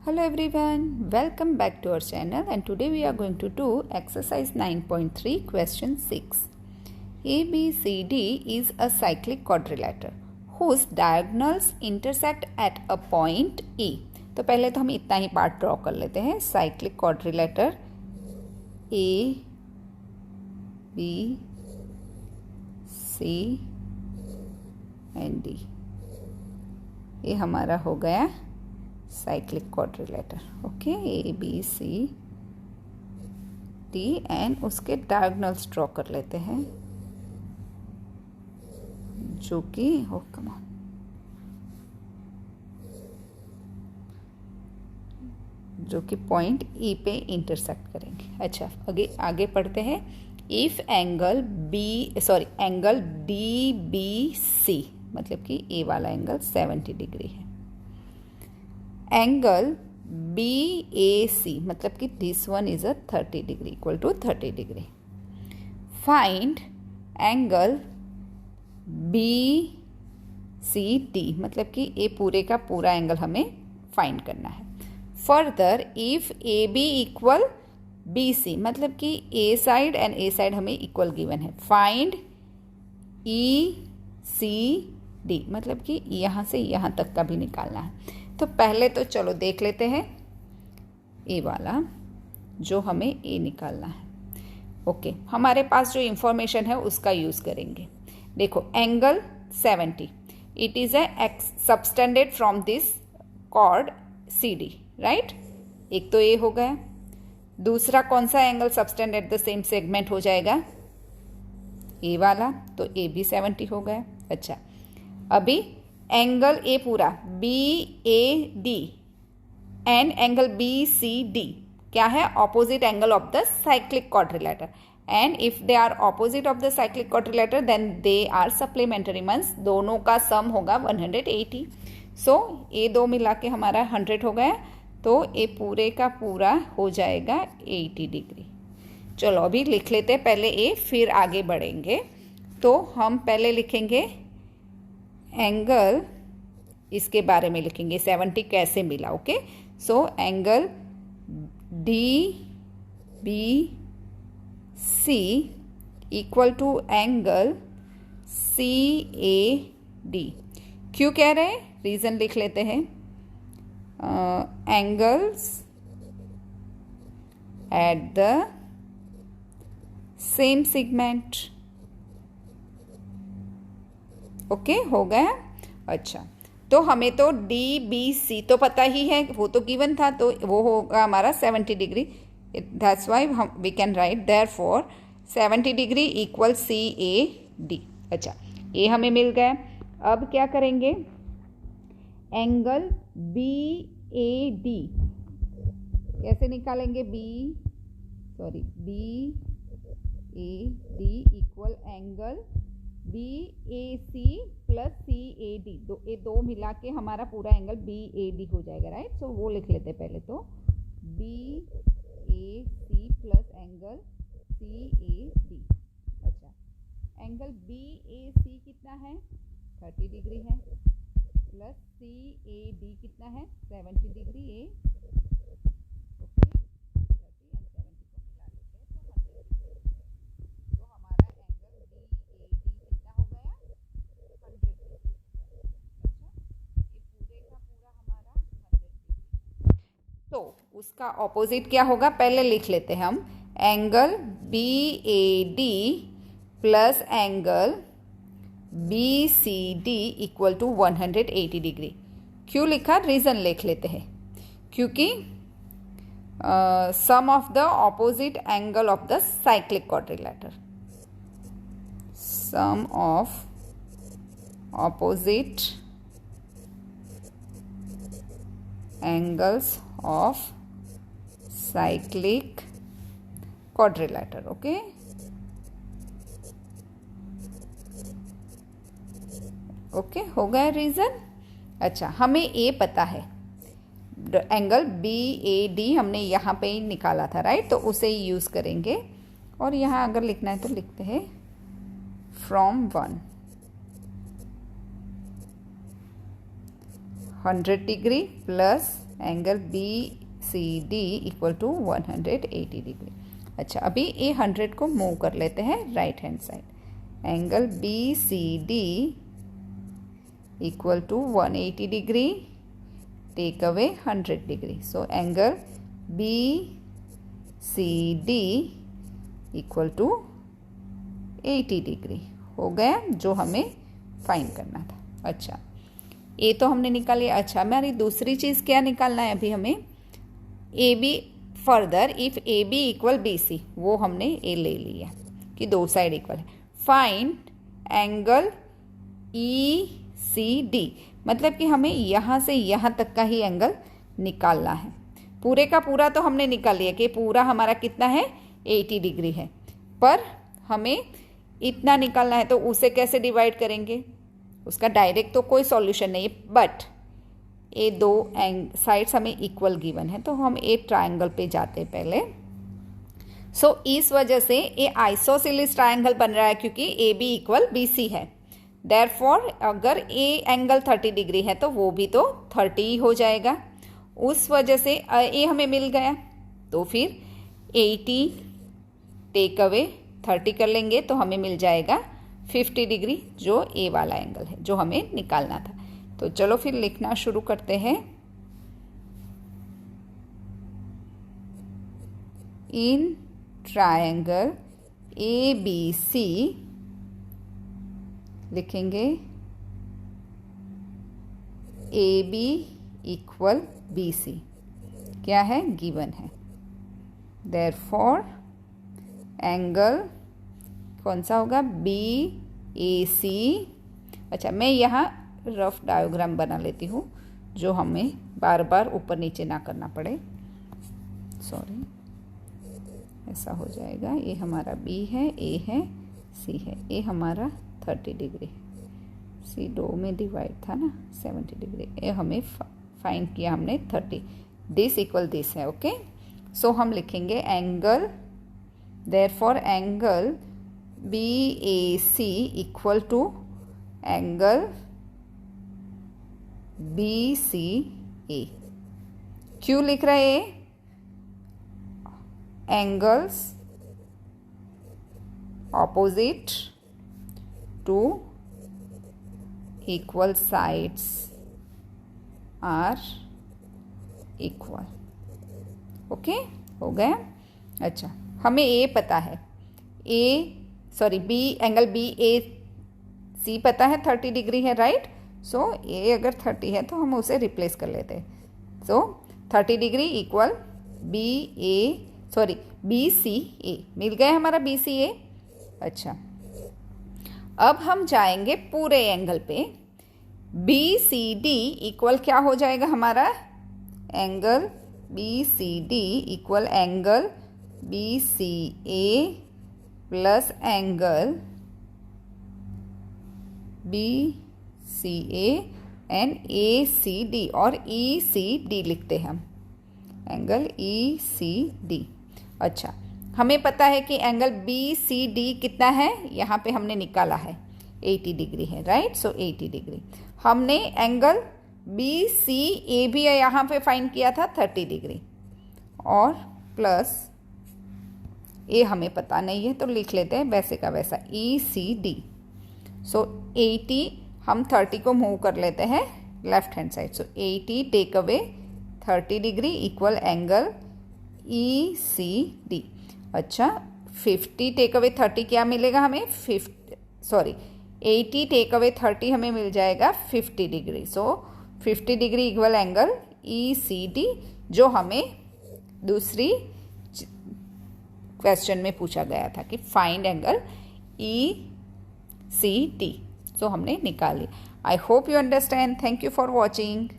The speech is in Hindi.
Hello everyone, welcome back to our channel and today we are going to do exercise 9.3 question 6. ABCD is a cyclic quadrilateral whose diagonals intersect at a point E. तो पहले तो हम इतना ही पार्ट ड्रॉ कर लेते हैं. Cyclic quadrilateral A B C and D. ये हमारा हो गया cyclic quadrilateral. Okay, A B C D and उसके डायगोनल्स ड्रॉ कर लेते हैं जो कि जो कि पॉइंट ई पे इंटरसेक्ट करेंगे. अच्छा, आगे पढ़ते हैं. If angle angle D B C मतलब कि ए वाला एंगल 70 डिग्री है. एंगल बी ए सी मतलब कि this one is a 30 degree equal to 30 degree. Find angle B C D मतलब कि ए पूरे का पूरा एंगल हमें फाइंड करना है. Further if A B equal B C मतलब कि A side and A side हमें इक्वल गिवन है. फाइंड ई सी डी मतलब कि यहाँ से यहाँ तक का भी निकालना है. तो पहले तो चलो देख लेते हैं ए वाला जो हमें ए निकालना है. ओके, हमारे पास जो इंफॉर्मेशन है उसका यूज़ करेंगे. देखो, angle 70 it is X subtended from this chord C D, right. एक तो ए हो गया. दूसरा कौन सा angle subtended the same segment हो जाएगा? ए वाला. तो ए भी 70 हो गया. अच्छा, अभी एंगल ए पूरा B A D and angle B C D क्या है? Opposite angle of the cyclic quadrilateral. And if they are opposite of the cyclic quadrilateral then they are supplementary. Means दोनों का सम होगा 180. सो ए दो मिला के हमारा 100 हो गया. तो ए पूरे का पूरा हो जाएगा 80 डिग्री. चलो अभी लिख लेते हैं पहले ए, फिर आगे बढ़ेंगे. तो हम पहले लिखेंगे एंगल, इसके बारे में लिखेंगे 70 कैसे मिला. Okay, so angle D B C equal to angle C A D. क्यों कह रहे हैं? रीजन लिख लेते हैं. Angles at the same segment. Okay, हो गया. अच्छा, तो हमें तो डी बी सी तो पता ही है, वो तो गिवन था, तो वो होगा हमारा 70 डिग्री. दैट्स वाई हम we can write therefore 70 degree equal C A D. अच्छा, ए हमें मिल गया. अब क्या करेंगे? एंगल बी ए डी कैसे निकालेंगे? B A D equal angle B A C plus C A D. ये दो मिला के हमारा पूरा एंगल बी ए डी हो जाएगा, राइट. सो वो लिख लेते हैं पहले. तो B A C plus angle C A D. अच्छा, एंगल बी ए सी कितना है? 30 डिग्री है. प्लस सी ए डी कितना है? 70 डिग्री. ए तो उसका ऑपोजिट क्या होगा? पहले लिख लेते हैं हम. Angle B A D plus angle B C D equal to 180 degree. क्यों लिखा? रीजन लिख लेते हैं. क्योंकि sum of the opposite angle of the cyclic quadrilateral. Sum of opposite angles of cyclic quadrilateral. Okay, okay, हो गया रीजन. अच्छा, हमें ए पता है. एंगल बी ए डी हमने यहाँ पे ही निकाला था, राइट. तो उसे ही यूज करेंगे. और यहाँ अगर लिखना है तो लिखते हैं from 100 degree plus angle B C D equal to 180 degree. अच्छा, अभी ये 100 को मूव कर लेते हैं right hand side. Angle B C D equal to 180 degree, take away 100 degree. So angle B C D equal to 80 degree हो गया, जो हमें फाइंड करना था। अच्छा, ए तो हमने निकाल लिया। अच्छा, हमारी दूसरी चीज़ क्या निकालना है अभी हमें? A B further if A B equal B C, वो हमने ए ले लिया कि दो साइड इक्वल है। Find angle E C D, मतलब कि हमें यहाँ से यहाँ तक का ही एंगल निकालना है। पूरे का पूरा तो हमने निकाल लिया कि पूरा हमारा कितना है, 80 डिग्री है, पर हमें इतना निकालना है, तो उसे कैसे डिवाइड करेंगे? उसका डायरेक्ट तो कोई सॉल्यूशन नहीं है, बट ये दो साइड्स हमें इक्वल गिवन है, तो हम एक ट्रायंगल पे जाते हैं पहले। सो इस वजह से ये आइसोसेलेस ट्रायंगल बन रहा है, क्योंकि A B equal B C है। देयरफॉर अगर ए एंगल 30 डिग्री है तो वो भी तो 30 ही हो जाएगा। उस वजह से ए हमें मिल गया, तो फिर 80 टेक अवे 30 कर लेंगे तो हमें मिल जाएगा 50 डिग्री, जो ए वाला एंगल है जो हमें निकालना था। तो चलो फिर लिखना शुरू करते हैं। In triangle A B C लिखेंगे A B equal B C, क्या है, गिवन है। देयरफॉर एंगल कौन सा होगा, बी ए सी। अच्छा, मैं यहाँ रफ डायग्राम बना लेती हूँ, जो हमें बार बार ऊपर नीचे ना करना पड़े। सॉरी, ऐसा हो जाएगा। ये हमारा बी है, ए है, सी है। ए हमारा 30 डिग्री, सी दो में डिवाइड था ना, 70 डिग्री। ये हमें फाइंड किया हमने 30, दिस इक्वल दिस है। ओके, सो हम लिखेंगे angle, therefore angle B A C equal to angle B C A. क्यों लिख रहे हैं? Angles opposite to equal sides are equal. Okay, हो गया। अच्छा, हमें ए पता है, B angle B A C पता है 30 डिग्री है, राइट। सो ए अगर 30 है तो हम उसे रिप्लेस कर लेते हैं। सो 30 डिग्री इक्वल बी सी ए, मिल गया हमारा बी सी ए। अच्छा, अब हम जाएंगे पूरे एंगल पे। बी सी डी इक्वल क्या हो जाएगा हमारा, angle B C D equal angle B C A plus angle B C A and A C D, और ई सी डी लिखते हैं हम, एंगल ई सी डी। अच्छा, हमें पता है कि एंगल बी सी डी कितना है, यहाँ पे हमने निकाला है 80 डिग्री है, राइट। सो 80 डिग्री। हमने एंगल बी सी ए भी यहाँ पे फाइंड किया था 30 डिग्री, और प्लस ए हमें पता नहीं है तो लिख लेते हैं वैसे का वैसा ई सी डी। सो 80 हम 30 को मूव कर लेते हैं left hand side. So 80 take away 30 degree equal angle E C D. अच्छा, 50 टेक अवे 30 क्या मिलेगा हमें, 80 टेक अवे 30 हमें मिल जाएगा 50 degree. So 50 degree equal angle E C D, जो हमें दूसरी क्वेश्चन में पूछा गया था कि find angle E C D. So हमने निकाल लिया। I hope you understand. Thank you for watching.